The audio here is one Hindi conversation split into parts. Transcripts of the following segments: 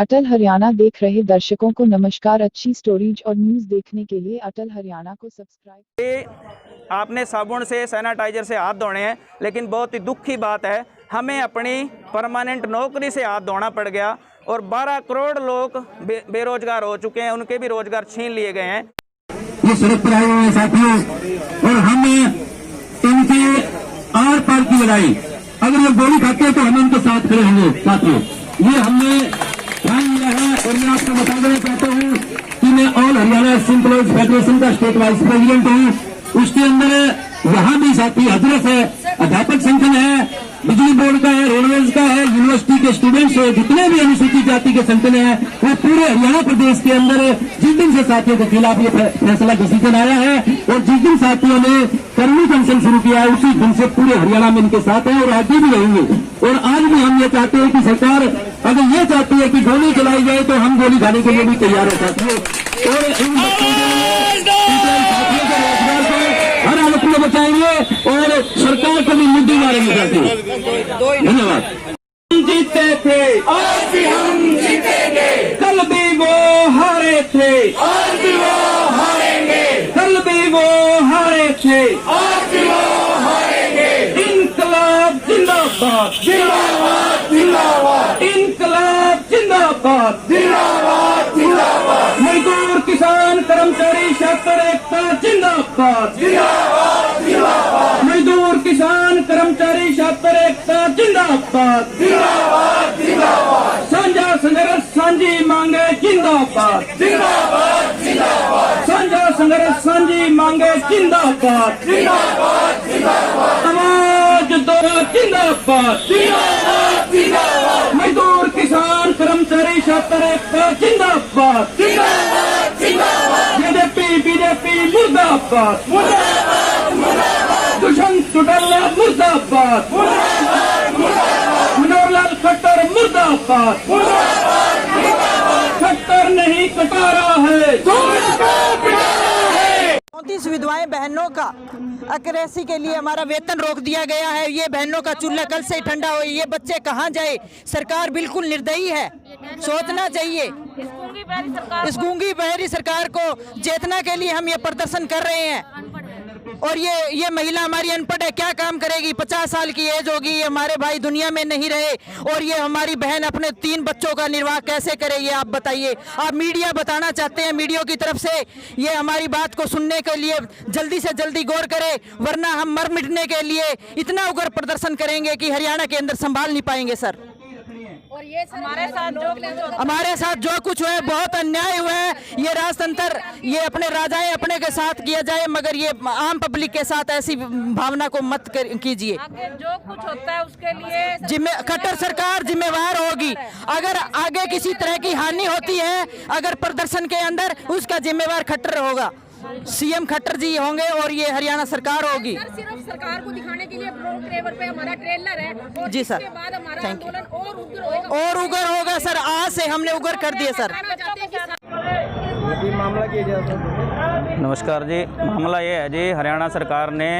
अटल हरियाणा देख रहे दर्शकों को नमस्कार। अच्छी स्टोरीज और न्यूज़ देखने के लिए अटल हरियाणा को सब्सक्राइब। आपने साबुन से सैनिटाइजर से हाथ धोने हैं, लेकिन बहुत ही दुख की बात है, हमें अपनी परमानेंट नौकरी से हाथ धोना पड़ गया और 12 करोड़ लोग बेरोजगार हो चुके हैं, उनके भी रोजगार छीन लिए गए हैं। ये सड़क पर आए हुए हैं साथियों, और हम इनके आर पार की लड़ाई, अगर ये गोली खाते हैं तो हम इनके साथ खड़े होंगे साथियों। ये हमने ध्यान दिया है और मैं आपको बता देना चाहता हूँ कि मैं ऑल हरियाणा एम्प्लॉइज फेडरेशन का स्टेट वाइस प्रेसिडेंट हूँ। उसके अंदर यहाँ भी साथी हजरत है, अध्यापक संगठन है, बिजली बोर्ड का है, रोडवेज का है, यूनिवर्सिटी के स्टूडेंट्स है, जितने भी अनुसूचित जाति के संगठन है वो पूरे हरियाणा प्रदेश के अंदर जिस दिन से साथियों के खिलाफ ये फैसला डिसीजन आया है और जिस दिन साथियों ने करनी पेंशन शुरू किया है उसी दिन से पूरे हरियाणा में इनके साथ है और आगे भी रहेंगे। और आज भी हम ये चाहते हैं कि सरकार अगर ये चाहती है कि गोली चलाई जाए तो हम गोली खाने के लिए भी तैयार है साथियों। और इन साथियों के रोजगार को हर हालत में बचाएंगे और सरकार को भी मुद्दे मारेंगे साथियों। धन्यवाद। जीते थे आज भी हम जीतेंगे, कल भी वो हारे थे आज भी वो हारेंगे, कल भी वो हारे थे आज भी वो हारेंगे। इनकलाब जिंदाबाद जिंदाबाद जिंदाबाद, इनकलाब जिंदाबाद जिंदाबाद जिंदाबाद, मजदूर किसान कर्मचारी छात्र एकता जिंदाबाद जिंदाबाद जिंदाबाद, मजदूर किसान कर्मचारी छात्र एकता जिंदाबाद जिंदाबाद जिंदाबाद, साझा संघर्ष सांझी मांगे जिंदाबाद जिंदाबाद जिंदाबाद, साझा संघर्ष सांझी मांगे जिंदाबाद जिंदाबाद जिंदाबाद, समाज दो जिंदाबाद जिंदाबाद जिंदाबाद, मजदूर किसान कर्मचारी छात्र एकता जिंदाबाद जिंदाबाद जिंदाबाद, बीजेपी मुर्दाबाद मुर्दाबाद मुर्दाबाद, दुष्यंत चौटाला मुर्दाबाद मुर्दाबाद मुर्दाबाद, मनोहरलाल खट्टर मुर्दाबाद मुर्दाबाद मुर्दाबाद, खट्टर नहीं कटारा है, सूरज को पिटारा है। 34 विधवाएं बहनों का अक्रेसी के लिए हमारा वेतन रोक दिया गया है। ये बहनों का चूल्हा कल से ठंडा हो, ये बच्चे कहाँ जाए? सरकार बिल्कुल निर्दयी है, सोचना चाहिए। इस गूंगी बहरी सरकार को चेतना के लिए हम ये प्रदर्शन कर रहे हैं। और ये महिला हमारी अनपढ़ है, क्या काम करेगी? 50 साल की एज होगी, ये हमारे भाई दुनिया में नहीं रहे और ये हमारी बहन अपने 3 बच्चों का निर्वाह कैसे करेगी? आप बताइए। आप मीडिया बताना चाहते हैं, मीडिया की तरफ से ये हमारी बात को सुनने के लिए जल्दी से जल्दी गौर करे, वरना हम मर मिटने के लिए इतना उग्र प्रदर्शन करेंगे कि हरियाणा के अंदर संभाल नहीं पाएंगे सर। और ये हमारे साथ जो कुछ हुआ है बहुत अन्याय हुआ है। ये राजतंत्र ये अपने राजाएं अपने के साथ किया जाए, मगर ये आम पब्लिक के साथ ऐसी भावना को मत कीजिए। जो कुछ होता है उसके लिए खट्टर सरकार जिम्मेवार होगी। अगर आगे किसी तरह की हानि होती है अगर प्रदर्शन के अंदर, उसका जिम्मेवार खट्टर होगा, सीएम खट्टर जी होंगे और ये हरियाणा सरकार होगी। सिर्फ सरकार को दिखाने के लिए ब्लॉक लेवल पे हमारा ट्रेलर है और जी सर, इसके बाद हमारा थैंक यू। आंदोलन और उग्र होगा सर, आज से हमने उग्र कर दिया सर। नमस्कार जी, मामला ये है जी, हरियाणा सरकार ने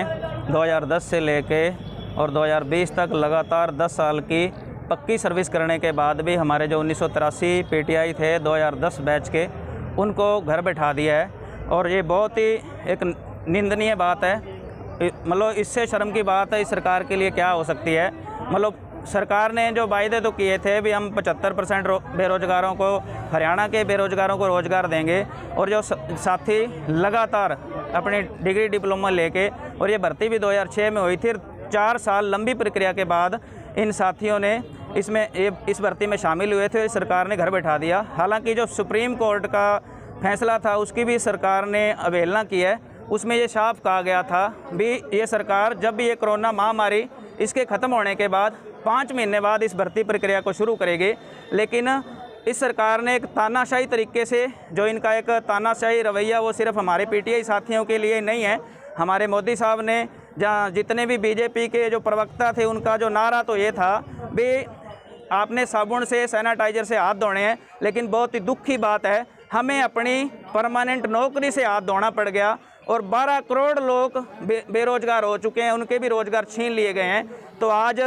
2010 से लेके और 2020 तक लगातार 10 साल की पक्की सर्विस करने के बाद भी हमारे जो 1983 पीटीआई थे 2010 बैच के, उनको घर बैठा दिया है। और ये बहुत ही एक निंदनीय बात है। मतलब इससे शर्म की बात है इस सरकार के लिए क्या हो सकती है। मतलब सरकार ने जो वायदे तो किए थे भी हम 75% बेरोजगारों को, हरियाणा के बेरोजगारों को रोज़गार देंगे, और जो साथी लगातार अपनी डिग्री डिप्लोमा लेके, और ये भर्ती भी 2006 में हुई थी, 4 साल लंबी प्रक्रिया के बाद इन साथियों ने इस भर्ती में शामिल हुए थे, सरकार ने घर बैठा दिया। हालांकि जो सुप्रीम कोर्ट का फैसला था उसकी भी सरकार ने अवहेलना की है। उसमें ये साफ कहा गया था भी ये सरकार जब भी ये कोरोना महामारी इसके ख़त्म होने के बाद 5 महीने बाद इस भर्ती प्रक्रिया को शुरू करेगी। लेकिन इस सरकार ने एक तानाशाही तरीके से, जो इनका एक तानाशाही रवैया वो सिर्फ हमारे पीटीआई साथियों के लिए नहीं है। हमारे मोदी साहब ने जहाँ जितने भी बीजेपी के जो प्रवक्ता थे उनका जो नारा तो ये था भी आपने साबुन से सैनिटाइजर से हाथ धोने हैं, लेकिन बहुत ही दुख की बात है, हमें अपनी परमानेंट नौकरी से हाथ धोना पड़ गया और 12 करोड़ लोग बेरोजगार हो चुके हैं, उनके भी रोजगार छीन लिए गए हैं। तो आज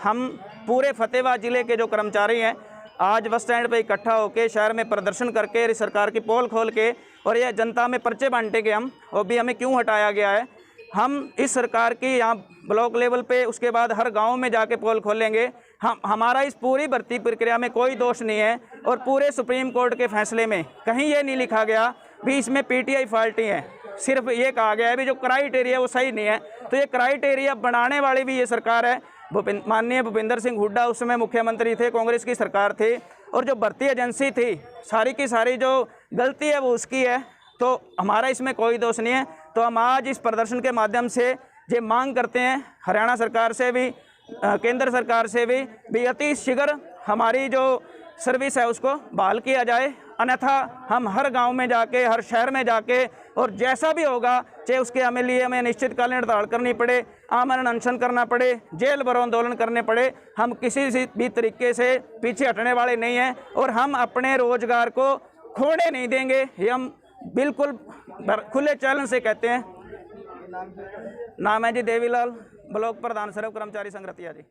हम पूरे फतेहाबाद ज़िले के जो कर्मचारी हैं आज बस स्टैंड पे इकट्ठा होकर शहर में प्रदर्शन करके इस सरकार की पोल खोल के और ये जनता में पर्चे बांटे गए हम, और भी हमें क्यों हटाया गया है। हम इस सरकार की यहाँ ब्लॉक लेवल पे, उसके बाद हर गांव में जाके पोल खोलेंगे। हमारा इस पूरी भर्ती प्रक्रिया में कोई दोष नहीं है, और पूरे सुप्रीम कोर्ट के फैसले में कहीं ये नहीं लिखा गया भी इसमें पीटीआई फॉल्टी है। सिर्फ ये कहा गया है भी जो क्राइटेरिया वो सही नहीं है। तो ये क्राइटेरिया बनाने वाली भी ये सरकार है। माननीय भूपेंद्र सिंह हुड्डा उस समय मुख्यमंत्री थे, कांग्रेस की सरकार थी, और जो भर्ती एजेंसी थी सारी की सारी जो गलती है वो उसकी है। तो हमारा इसमें कोई दोष नहीं है। तो हम आज इस प्रदर्शन के माध्यम से ये मांग करते हैं हरियाणा सरकार से भी, केंद्र सरकार से भी अति शीघ्र हमारी जो सर्विस है उसको बहाल किया जाए, अन्यथा हम हर गांव में जाके, हर शहर में जाके, और जैसा भी होगा चाहे उसके हमें निश्चितकालीन हड़ताल करनी पड़े, आमरण अनशन करना पड़े, जेल भरो आंदोलन करने पड़े, हम किसी भी तरीके से पीछे हटने वाले नहीं हैं, और हम अपने रोजगार को खोने नहीं देंगे। ये हम बिल्कुल खुले चैलेंज से कहते हैं। नाम है जी देवीलाल, ब्लॉक प्रधान सर्व कर्मचारी संघ रतिया जी।